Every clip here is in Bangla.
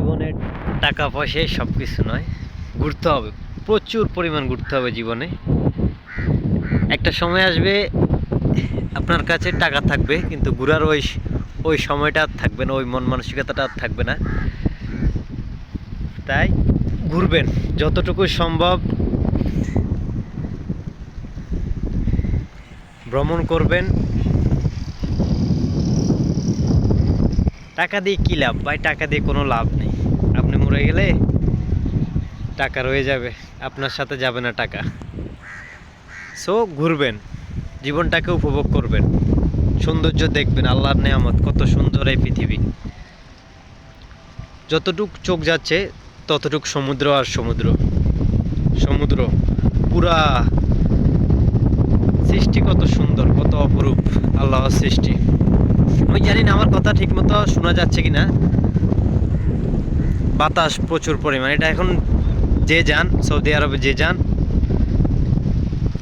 জীবনে টাকা পয়সায় সব কিছু নয়, ঘুরতে হবে, প্রচুর পরিমাণ ঘুরতে হবে জীবনে। একটা সময় আসবে আপনার কাছে টাকা থাকবে কিন্তু ঘোরার ওই ওই সময়টা আর থাকবে না, ওই মন মানসিকতাটা আর থাকবে না। তাই ঘুরবেন যতটুকু সম্ভব, ভ্রমণ করবেন। টাকা দিয়ে কী লাভ ভাই? টাকা দিয়ে কোনো লাভ নেই। আপনি মরে গেলে টাকা রয়ে যাবে, আপনার সাথে যাবে না টাকা। সো ঘুরবেন, জীবনটাকে উপভোগ করবেন, সৌন্দর্য দেখবেন, আল্লাহর নেয়ামত কত সুন্দর এই পৃথিবী। যতটুক চোখ যাচ্ছে ততটুক সমুদ্র আর সমুদ্র, সমুদ্র পুরা সৃষ্টি কত সুন্দর, কত অপরূপ আল্লাহর সৃষ্টি। আমি জানি না আমার কথা ঠিকমতো শোনা যাচ্ছে কিনা। বাতাস প্রচুর পরিমাণ। এটা এখন যে যান, সৌদি আরবে যে যান,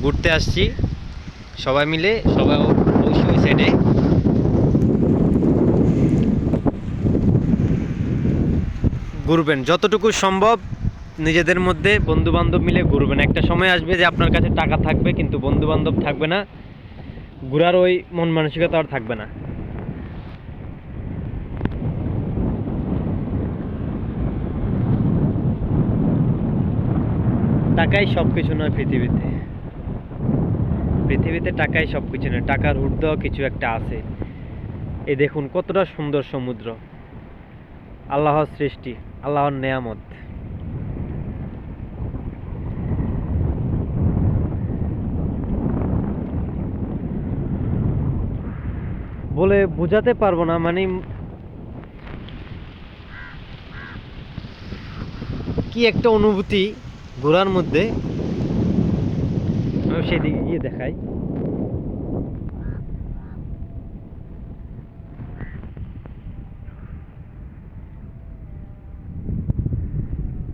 ঘুরতে আসছি সবাই মিলে, সবাই ওই সাইডে ঘুরবেন যতটুকু সম্ভব, নিজেদের মধ্যে বন্ধু বান্ধব মিলে ঘুরবেন। একটা সময় আসবে যে আপনার কাছে টাকা থাকবে কিন্তু বন্ধু বান্ধব থাকবে না, ঘোরার ওই মন মানসিকতা আর থাকবে না। টাকাই সব কিছু নয় পৃথিবীতে, পৃথিবীতে টাকাই সব কিছু নয়, টাকার ঊর্ধ্বে কিছু একটা আছে। এই দেখুন কতটা সুন্দর সমুদ্র, আল্লাহর সৃষ্টি, আল্লাহর নেয়ামত। বলে বোঝাতে পারবো না, মানে কি একটা অনুভূতি ঘোরার মধ্যে। আমি সেদিকে গিয়ে দেখাই।